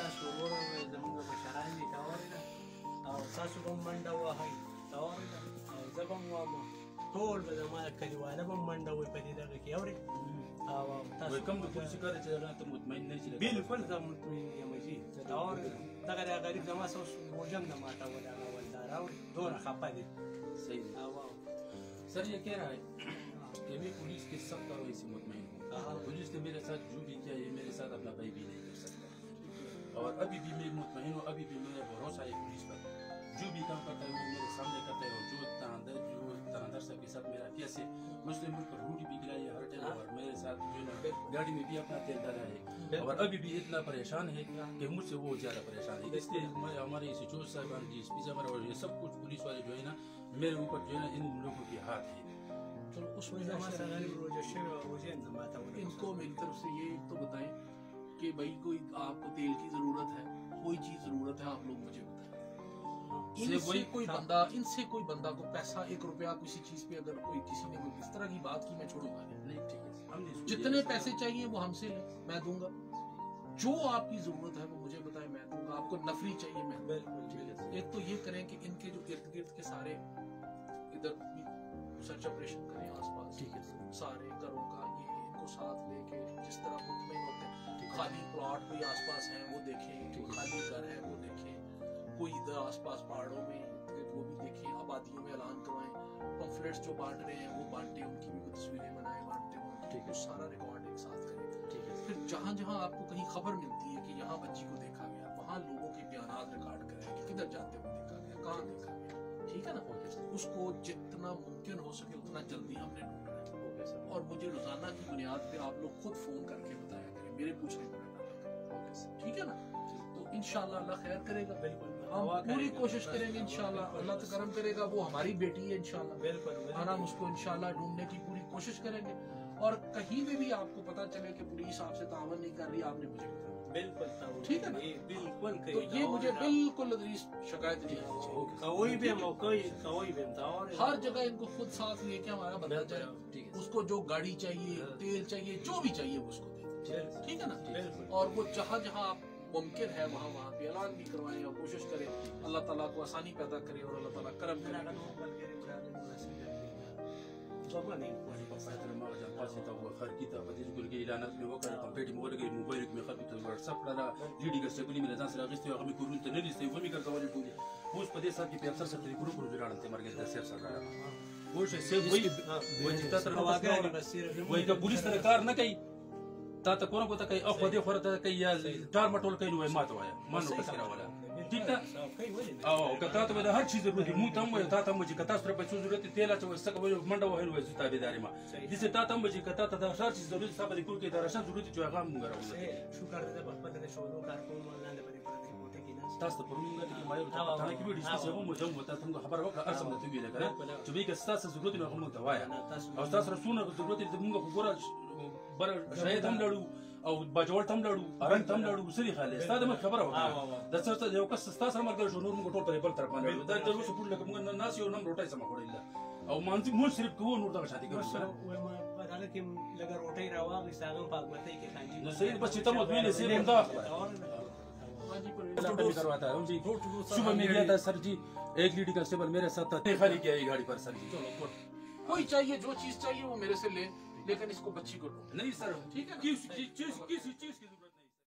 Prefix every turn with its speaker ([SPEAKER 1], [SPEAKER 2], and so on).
[SPEAKER 1] تاسو ورو زموږ بشران دي تاورنه او تاسو کوم منډه وهي تاورنه او زبم وامه ټول به زموږ کلیواله به منډه وي په دې دغه کې اوري او تاسو
[SPEAKER 2] کوم د پولیس کار چې نه ته مطمئن نه شې
[SPEAKER 1] بالکل زه مطمئن یم چې تاورنه دغه غریب زما سوس وجم نه ماته ولا ولدار او دور خپه دي
[SPEAKER 2] صحیح
[SPEAKER 1] او
[SPEAKER 2] سر یہ کہہ رہا ہے کہ میں پولیس کے سب کارروائی سے مطمئن ہوں پولیس نے میرے ساتھ جو بھی کیا یہ میرے ساتھ اپنا بھائی بھی نہیں کر سکتا اور ابھی بھی میں مطمئن ہوں ابھی بھی میرا بھروسہ ہے پولیس پر جو بھی کام کرتا ہے وہ میرے سامنے کرتا ہے اور جو تاندر صاحب کے ساتھ میرا کیسے مسلم ملک پر روٹی بھی گرائی ہے ہر ٹائم اور میرے ساتھ جو نا گاڑی میں بھی اپنا تیل ڈالا ہے اور ابھی بھی اتنا پریشان ہے کہ مجھ سے وہ زیادہ پریشان ہے اس لیے ہمارے سچوت صاحبان جی ایس پی صاحب اور یہ سب کچھ پولیس والے جو ہے نا میرے اوپر جو ہے نا ان لوگوں کے ہاتھ ہے
[SPEAKER 3] چلو اس میں ان کو میری طرف سے یہ تو بتائیں کہ بھائی کوئی آپ کو تیل کی ضرورت ہے کوئی چیز ضرورت ہے آپ لوگ مجھے بتائیں ان سے کوئی بندہ کو پیسہ 1 روپیہ کسی چیز پہ اگر کوئی کسی نے کوئی اس طرح کی بات کی میں چھوڑوں گا نہیں ٹھیک ہے جتنے پیسے چاہیے وہ ہم سے لیں میں دوں گا جو آپ کی ضرورت ہے وہ مجھے بتائیں میں دوں گا آپ کو نفری چاہیے میں ایک تو یہ کریں کہ ان کے جو ارد گرد کے سارے ادھر سرچ آپریشن کریں آس پاس ٹھیک ہے سارے گھروں کا یہ ان کو ساتھ لے کے جس طرح مطمئن ہوتے ہیں خالی پلاٹ کوئی آس پاس ہے وہ دیکھیں خالی گھر ہے وہ دیکھیں کوئی ادھر آس پاس پہاڑوں میں وہ بھی دیکھیں آبادیوں میں اعلان کروائیں پمفلیٹس جو بانٹ رہے ہیں وہ بانٹیں ان کی بھی تصویریں بنائیں بانٹیں ٹھیک ہے سارا ریکارڈ ایک ساتھ کریں ٹھیک ہے پھر جہاں جہاں آپ کو کہیں خبر ملتی ہے کہ یہاں بچی کو دیکھا گیا وہاں لوگوں کے بیانات ریکارڈ کریں کہ کدھر جاتے ہوئے دیکھا گیا کہاں دیکھا گیا ٹھیک ہے نا اس کو جتنا ممکن ہو سکے اتنا جلدی ہم نے ڈھونڈنا ہے اور مجھے روزانہ کی بنیاد پہ آپ لوگ خود فون کر کے بتایا کریں میرے پوچھنے پہ ٹھیک ہے نا تو انشاءاللہ اللہ خیر کرے گا بالکل ہم پوری کوشش کریں گے انشاءاللہ اللہ تو کرم کرے گا وہ ہماری بیٹی ہے انشاءاللہ بالکل ہم اس کو انشاءاللہ ڈھونڈنے کی پوری کوشش کریں گے اور کہیں بھی آپ کو پتا چلے کہ پولیس آپ سے تعاون نہیں کر رہی آپ نے مجھے بتایا بالکل ٹھیک ہے نا بالکل تو یہ مجھے بالکل شکایت نہیں آنی چاہیے ہر جگہ ان کو خود ساتھ لے کے ہمارا بندہ جائے اس کو جو گاڑی چاہیے تیل چاہیے جو بھی چاہیے اس کو دے ٹھیک ہے نا اور وہ جہاں جہاں ممکن ہے وہاں پہ اعلان بھی کروائیں اور کوشش کریں اللہ تعالیٰ کو آسانی پیدا کرے اور اللہ تعالیٰ کرم کرے
[SPEAKER 2] تا ته کوم کوته کوي او خو دې خورته کوي یا ټار مټول کوي نو ماته وایا مانو کسره والا ٹھیک ہے او کته ته هر چیز ضرورت مو ته مو تا ته مو چې کته سره په څه ضرورت تیل اچو سکه وای منډه وای نو زتا به داري ما دې ته تا ته مو چې کته ته هر چیز ضرورت صاحب دې کول کې دا راشن ضرورت چې هغه مونږ راوړل شو کار دې په خپل دې شروع کار کوم لاندې باندې کوټه کې نه تاسو په رومګه کې ما یو ته کې ویډیو چې مو ته مو ته خبر وکړه ارسم ته ویل کړه چې به که تاسو ضرورت نه کوم ته وایا او تاسو رسونه ضرورت دې مونږ خو ګور بر شاید هم لړو او باجوړ تم لړو ارنګ تم لړو سری خاله ستاسو مخ خبره وکړه د څه یو کس تاسو سره مرګ شو نور موږ ټول په بل طرف باندې دا د روسو پور لکه موږ ناس یو نم روټای سم خوړل او مانځي مو صرف کوو نور دا شاتي کوي
[SPEAKER 1] وای ما پدانه کې لګر روټای راوغی ساغم پاک مته کې خانجی
[SPEAKER 2] نو صحیح بس چې تم مطمئن سي بندا کرواتا ہے جی صبح میں گیا تھا سر جی ایک لیڈی کانسٹیبل میرے ساتھ تھا خالی کیا یہ گاڑی پر سر جی
[SPEAKER 3] کوئی چاہیے جو چیز چاہیے وہ میرے سے لے لیکن اس کو بچی کو
[SPEAKER 2] نہیں سر ٹھیک ہے کس چیز کی ضرورت